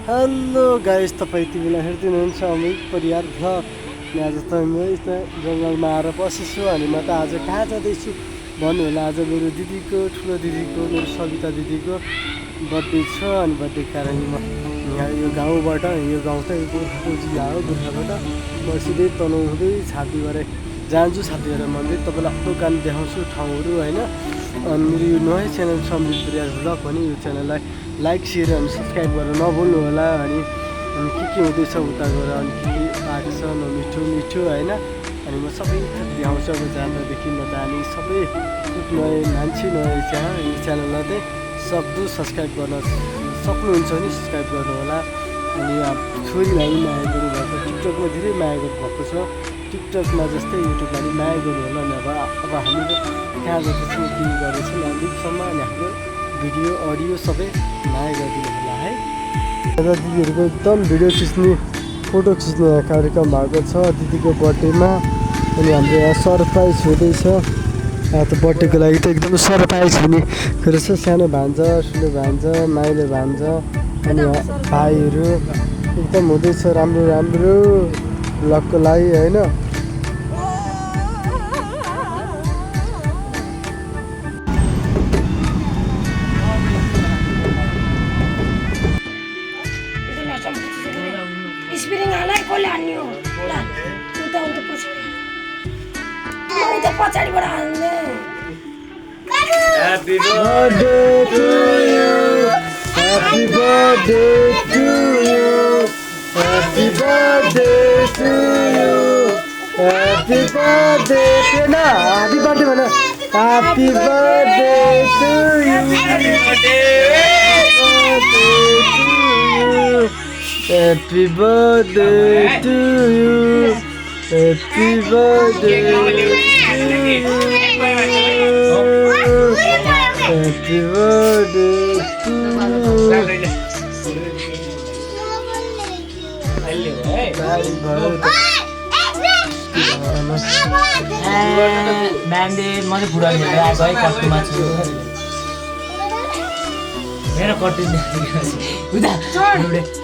Hello guys, तपाईँ यति बेला हेर्दै हुनुहुन्छ अमित परिवार भ्लग। आज त म यता जङ्गलमा आएर बसेछु अनि म त आज कहाँ जाँदैछु भन्नु होला। आज मेरो दिदीको ठुलो दिदीको मेरो सविता दिदीको बर्थडे छ अनि बर्थडे कारण म यहाँ यो गाउँबाट यो गाउँ त गोर्खाको जिल्ला हो। गोर्खाबाट म सिधै तनहुँ हुँदै छातीबाट जान्छु। छातीबाट मन्दिर तपाईँलाई दोकान देखाउँछु ठाउँहरू होइन। अनि मेरो यो नयाँ च्यानल छ अमित परिवार भ्लग भने यो च्यानललाई लाइक सेयर अनि सब्सक्राइब गर्न नभुल्नु होला। अनि के हुँदैछ उता गएर अनि के पाक्छ नमिठो मिठो होइन। अनि म सबै थोक देखाउँछु। अब जाँदादेखि म जाने सबै थोक नयाँ मान्छे नयाँ यो च्यानललाई चाहिँ सक्दो सब्सक्राइब गर्न सक्नुहुन्छ भने सब्सक्राइब गर्नु होला। अनि छोरीलाई पनि माया गर्नुभएको टिकटकमा धेरै माया गर्नुभएको छ। टिकटकमा जस्तै युट्युबमा पनि माया गर्नु होला। नभए अब हामीले कहाँ जाँदैछौँ के गर्दैछौँ अलिकसम्म अनि हाम्रो भिडियो अडियो सबै माया गरिदिनु होला है। र दिदीहरूको एकदम भिडियो खिच्ने फोटो खिच्ने कार्यक्रम भएको छ दिदीको बर्थडेमा। अनि हाम्रो यहाँ सरप्राइज हुँदैछ। त बर्थडेको लागि त एकदम सरप्राइज हुने रहेछ। सानो भान्जा ठुलो भान्जा माइलो भान्जा अनि भाइहरू एकदम हुँदैछ राम्रो राम्रो भ्लगको लागि होइन। स्प्रिङ हालै कसले हान्ने हो ल उता पछाडिबाट हाल्ने। Happy birthday to you. Happy birthday to you. Happy birthday to you. Happy birthday Pena. Happy birthday mana? Happy birthday to you. Happy birthday to you. Happy birthday to you. Happy birthday to म्यामले म चाहिँ बुढा खेलेर आएको है कट्टुमा छु। मेरो कट्टु उता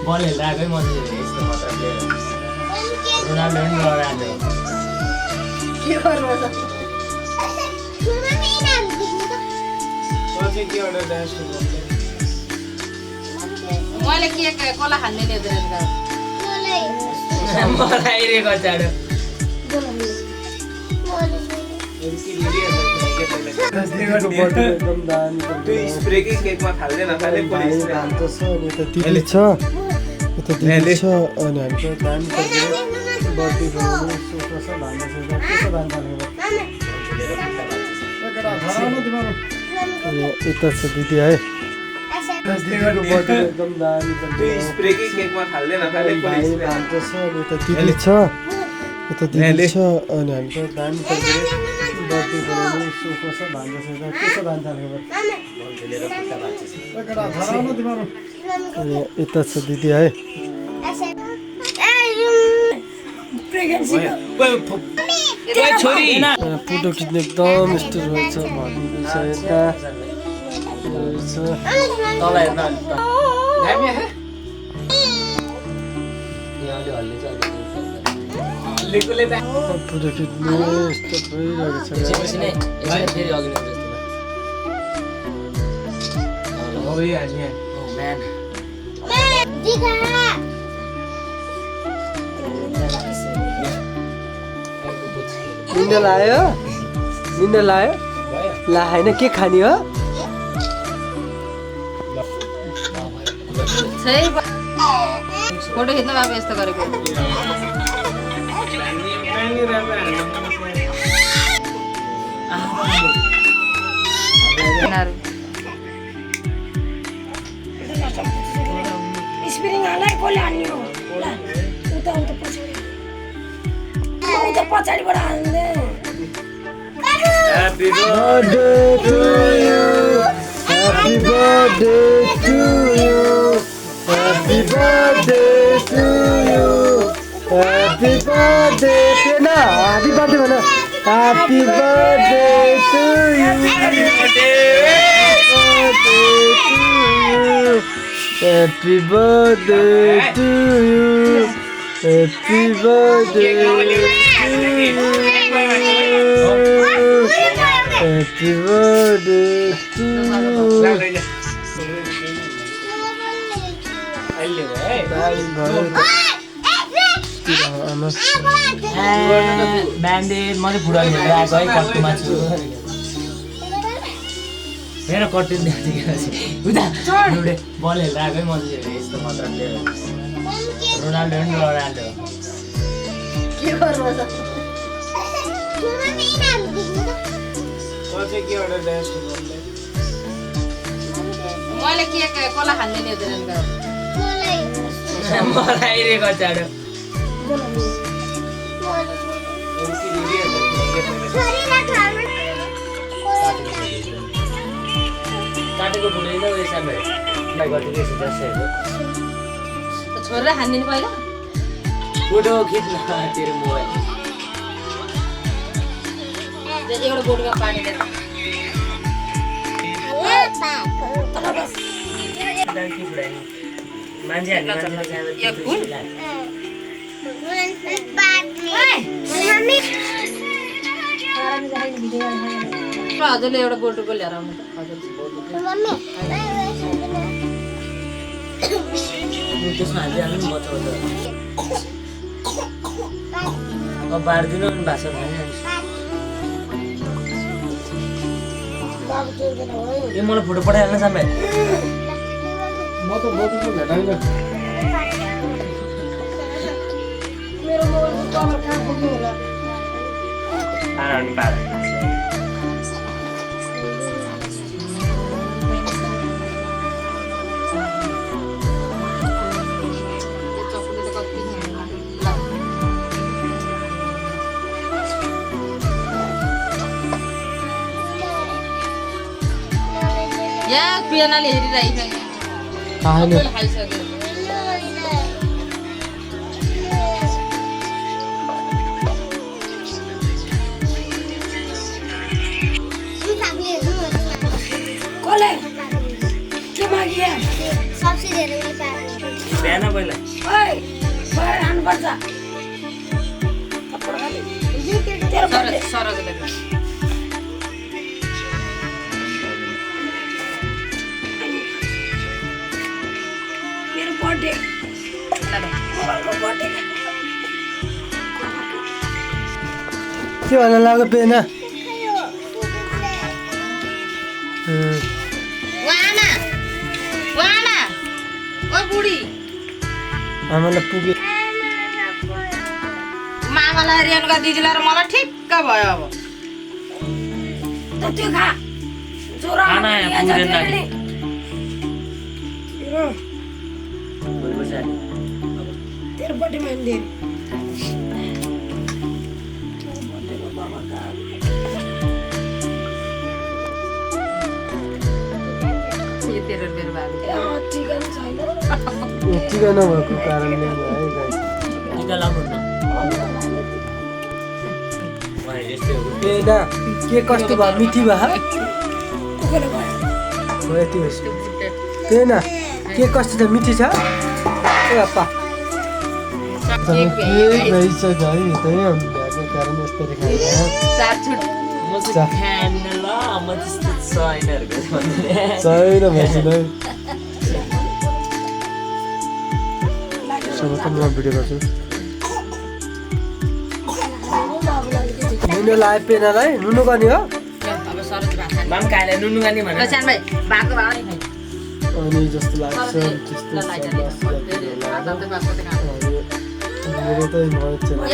बल हेरेर आएको है म चाहिँ यस्तो मात्र प्लेयर रोनाल्डो पनि लडाएको के गर्नु छ मैले के कोला खान्ने ल्याउँदैन मलाई रे कचाडो दिदी छ यता दिदी छ अनि हामीको दामी बर्थडे बनाउने सोफा छ भान्जा छ के छ भान्जा यता छ दिदी है। दिदीको बर्थडे एकदम दामी भान्जा छ अनि यता दिदी छ यता दिदी छ अनि हामीको दामी बर्थडे बनाउने सोफा छ भान्जा छ के छ भान्जा यता छ दिदी है। फोटो खिच्ने एकदम यस्तो रहेछ भन्दैछ यता फोटो खिच्ने यस्तो भइरहेको छ। निन्दा लायो ला होइन के खाने हो फोटो खिच्न बाबु यस्तो गरेको स्प्रिङ हालै कसले हान्ने हो ल उता पछाडिबाट हाल्ने। Happy birthday to you. Happy birthday to you. Happy birthday to you. Happy birthday Pena. Happy birthday mana? Happy birthday to you. Happy birthday to you. Happy birthday to you. Happy birthday to you. Happy birthday to you. Band-Aid म चाहिँ football खेलेर आएको है कट्टुमा छु हेर कट्टु उता एउटा बल हेरेर आएको है म चाहिँ यस्तो मात्र लिएर रोनाल्डो नि रोनाल्डो मैले के कसलाई खान्ने नि मलाई रे कचाडो काटेको फुटेन उयो सानो गरिदिएको छु दसैँको छोरा खान्दिनु पहिला फोटो खिच्न तेरो मोबाइल एउटा बोटमा पानी दिएर हजुरले एउटा बोटुको ल्याएर आउनु त त्यसमा हालिहाल्नु नि बचाउँदा अब बारिदिनु नि भाषा भइहाल्छ यो मलाई फोटो पठाइहाल्नु सामे म त बोतलको भेटाइनँ मेरो मोबाइलको कभर कहाँ पुग्यो होला यहाँ पियानाले हेरिरहेको खाइसक्यो कसले के मागिया सबसे धेरै बिहान पहिला ओइ बाहिर हान्नुपर्छ तेरो बर्थडे सरजले मेरो बर्थडे मोबाइलको बर्थडे के भन्न लाग्यो पेना ओ बुढी आमालाई पुग्यो मामालाई रेणुका दिदीलाई र मलाई ठिक्क भयो अब त त्यो खा छोरा खाना यहाँ पुग्दैन नि तेरो बर्थडे मान्दे यो तेरो मेरो भाबी चिकन छैन टिका नभएको कारणले है गाइस टिका लाउनु न पेना के कस्तो भयो मिठी भयो कसले भयो हो यति होस् पेना के कस्तो छ मिठी छ ए अपा के भइस गाई त हम भएको कारण यस्तो देखाइन्छ चार छुट म चाहिँ खान ल म त्यस्तो छैनहरुको भन्ने छैन भन्छ नै सबैको म भिडियो गर्छु नुनु लाए पेनालाई नुनु गर्ने हो अब सरज भात खाने माम खाले नुनु गानी ल भने सानो भाइ भातको भात नि खाइ अनि जस्तो लाग्छ त्यस्तो मेरो त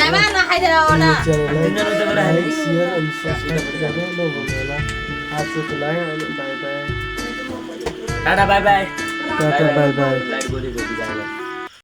यामा नखाइदेऊ न च्यानललाई लाइक शेयर अनि सब्स्क्राइब गर्न नभुल्नु होला आजको लागि अनि bye bye Tata bye bye Tata bye bye light गोली गोली जाँदा